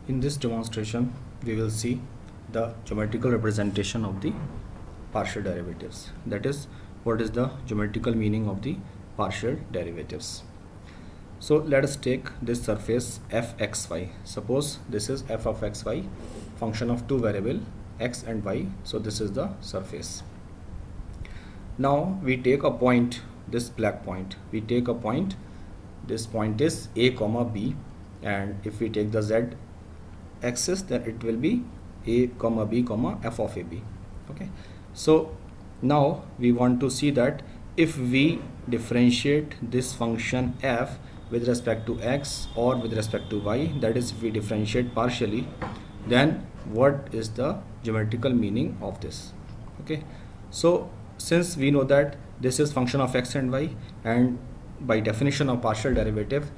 In this demonstration, we will see the geometrical representation of the partial derivatives. That is, what is the geometrical meaning of the partial derivatives. So let us take this surface fxy. Suppose this is f of xy, function of two variable x and y. So this is the surface. Now we take a point, this black point. We take a point. This point is a comma b, and if we take the z axis, then it will be a comma b comma f of ab. Okay, so now we want to see that if we differentiate this function f with respect to x or with respect to y, that is if we differentiate partially, then what is the geometrical meaning of this. Okay, so since we know that this is function of x and y, and by definition of partial derivative,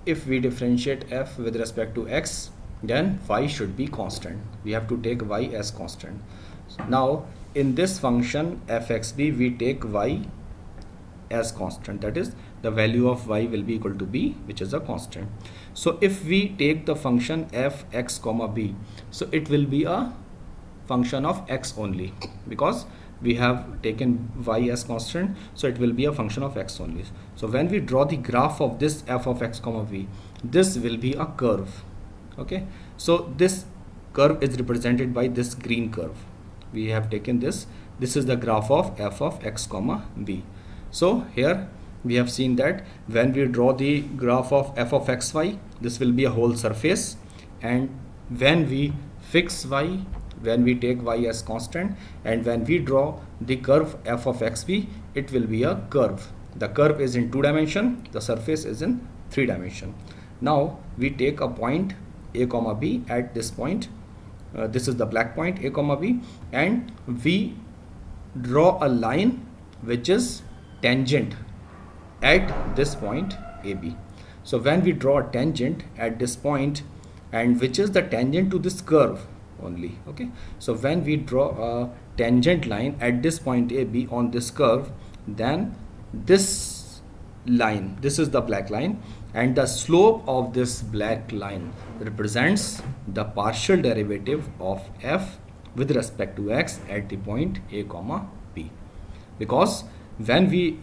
if we differentiate f with respect to x, then y should be constant. We have to take y as constant. So now in this function fxb, we take y as constant, that is the value of y will be equal to b, which is a constant. So if we take the function fx comma b, so it will be a function of x only, because we have taken y as constant, so it will be a function of x only. So when we draw the graph of this f of x comma b, this will be a curve. Okay, so this curve is represented by this green curve. We have taken this is the graph of f of x comma b. So here we have seen that when we draw the graph of f of xy, this will be a whole surface, and when we fix y, when we take y as constant, and when we draw the curve f of xb, it will be a curve. The curve is in 2 dimension, the surface is in 3 dimension. Now we take a point a comma b at this point. This is the black point a comma b, and we draw a line which is tangent at this point ab. So when we draw a tangent at this point, and which is the tangent to this curve only. Okay, so when we draw a tangent line at this point ab on this curve, then this line, this is the black line, and the slope of this black line represents the partial derivative of f with respect to x at the point a comma b. Because when we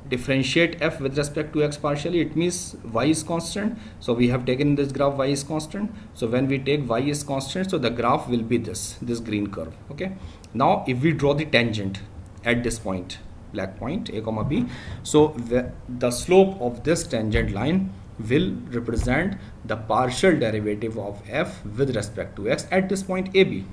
differentiate f with respect to x partially, it means y is constant. So we have taken this graph y is constant. So when we take y is constant, so the graph will be this green curve. Okay, now if we draw the tangent at this point, black point a comma b, so the slope of this tangent line will represent the partial derivative of f with respect to x at this point ab.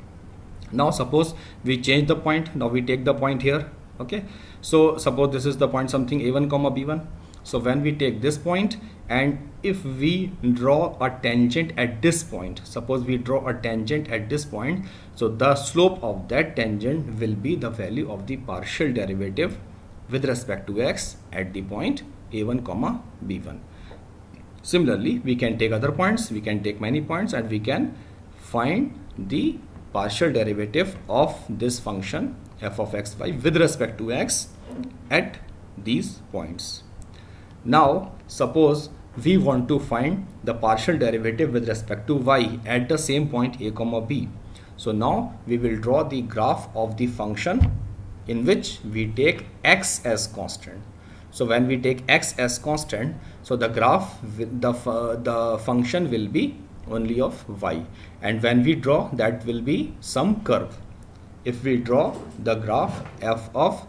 Now suppose we change the point. Now we take the point here. Okay, so suppose this is the point something a1 comma b1. So when we take this point, and if we draw a tangent at this point, suppose we draw a tangent at this point, so the slope of that tangent will be the value of the partial derivative with respect to x at the point a1 comma b1. Similarly, we can take other points, we can take many points, and we can find the partial derivative of this function f of xy with respect to x at these points. Now suppose we want to find the partial derivative with respect to y at the same point a comma b. So now we will draw the graph of the function in which we take x as constant. So when we take x as constant, so the graph with the function will be only of y, and when we draw, that will be some curve. If we draw the graph f of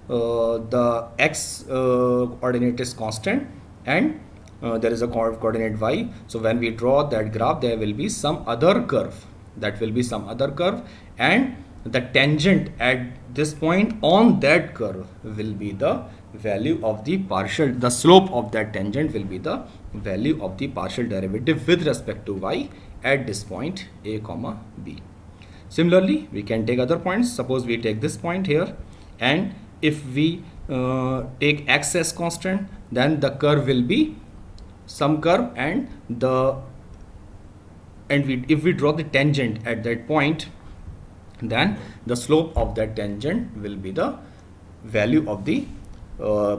the x coordinate is constant, and there is a coordinate y, so when we draw that graph, there will be some other curve, that will be some other curve, and the tangent at this point on that curve will be the value of the partial, the slope of that tangent will be the value of the partial derivative with respect to y at this point a comma b. Similarly, we can take other points. Suppose we take this point here, and if we take x as constant, then the curve will be some curve, and if we draw the tangent at that point, then the slope of that tangent will be the value of the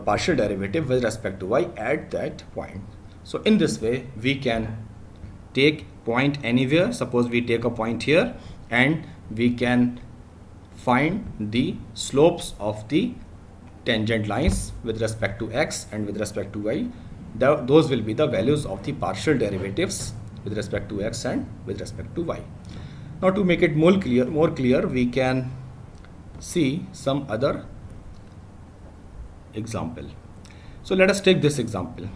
partial derivative with respect to y at that point. So in this way, we can take point anywhere. Suppose we take a point here and we can find the slopes of the tangent lines with respect to x and with respect to y. Those will be the values of the partial derivatives with respect to x and with respect to y. Now to make it more clear, we can see some other example. So let us take this example.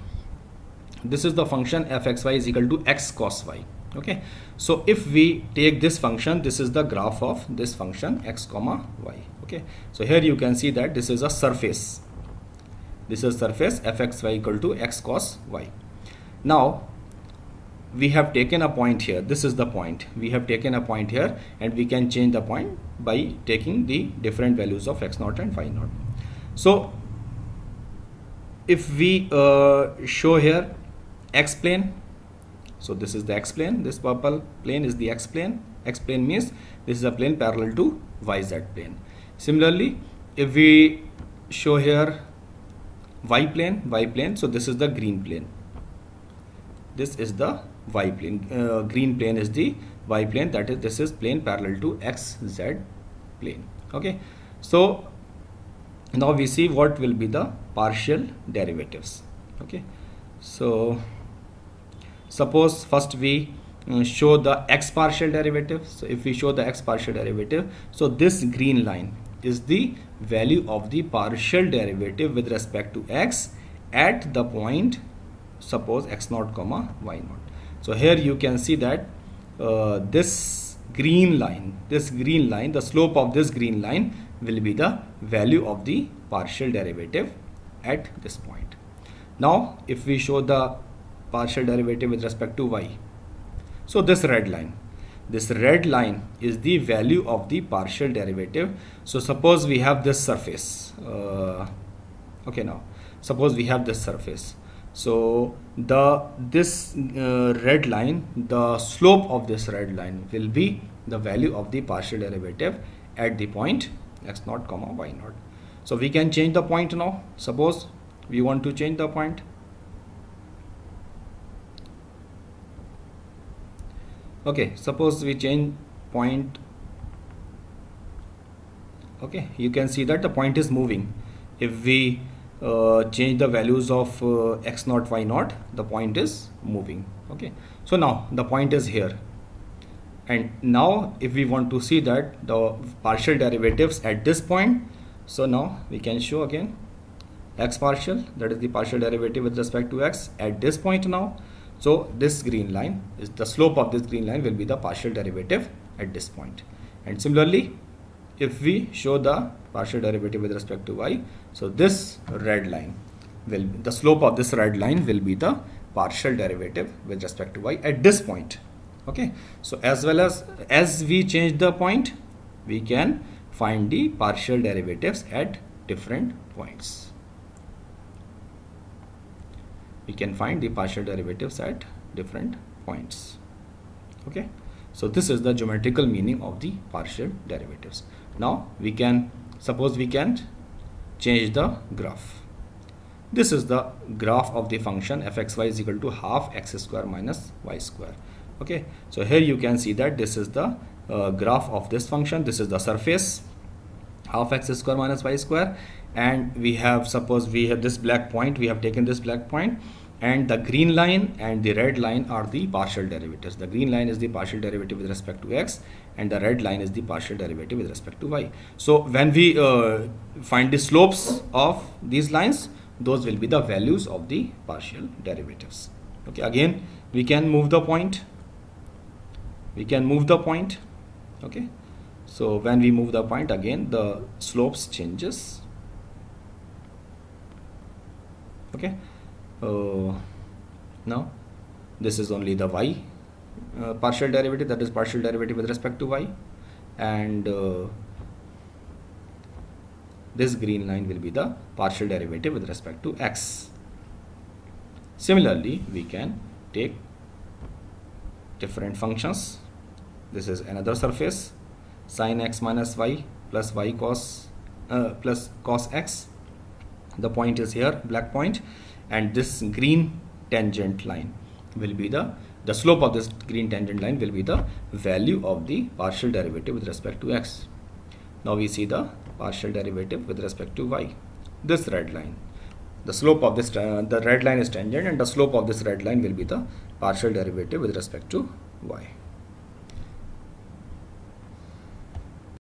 This is the function fxy is equal to x cos y. Okay, so if we take this function, this is the graph of this function x comma y. Okay, so here you can see that this is a surface. This is surface fxy equal to x cos y. Now we have taken a point here. This is the point. We have taken a point here, and we can change the point by taking the different values of x naught and y naught. So if we show here x plane, so this is the x plane, this purple plane is the x plane. X plane means this is a plane parallel to yz plane. Similarly, if we show here y plane, so this is the green plane. This is the y plane. Green plane is the y plane, that is, this is plane parallel to xz plane. Okay, so now we see what will be the partial derivatives. Okay, so suppose first we show the x partial derivative. So if we show the x partial derivative, so this green line is the value of the partial derivative with respect to x at the point, suppose x naught comma y naught. So here you can see that this green line, the slope of this green line will be the value of the partial derivative at this point. Now if we show the partial derivative with respect to y, so this red line is the value of the partial derivative. So suppose we have this surface. Okay, now suppose we have this surface. So this red line, the slope of this red line will be the value of the partial derivative at the point x naught comma y naught. So we can change the point now. Suppose we want to change the point. Okay, suppose we change point. Okay, you can see that the point is moving. If we change the values of x naught y naught, the point is moving. Okay, so now the point is here, and now if we want to see that the partial derivatives at this point, so now we can show again x partial, that is the partial derivative with respect to x at this point now. So this green line is the slope of this green line will be the partial derivative at this point. And similarly, if we show the partial derivative with respect to y, so this red line will, the slope of this red line will be the partial derivative with respect to y at this point. Okay, so as well as we change the point, we can find the partial derivatives at different points. We can find the partial derivatives at different points. Okay, so this is the geometrical meaning of the partial derivatives. Now we can, suppose we can change the graph. This is the graph of the function fxy is equal to half x square minus y square. Okay, so here you can see that this is the graph of this function. This is the surface, half x square minus y square, and we have, suppose we have this black point, we have taken this black point, and the green line and the red line are the partial derivatives. The green line is the partial derivative with respect to x, and the red line is the partial derivative with respect to y. So when we find the slopes of these lines, those will be the values of the partial derivatives. Okay, again we can move the point. Okay, so when we move the point, again the slopes changes. Okay, now this is only the y partial derivative, that is partial derivative with respect to y, and this green line will be the partial derivative with respect to x. Similarly, we can take different functions. This is another surface, sin x minus y plus y cos plus cos x. The point is here, black point, and this green tangent line will be the The slope of this green tangent line will be the value of the partial derivative with respect to x. Now we see the partial derivative with respect to y. This red line, the slope of this, the red line is tangent, and the slope of this red line will be the partial derivative with respect to y.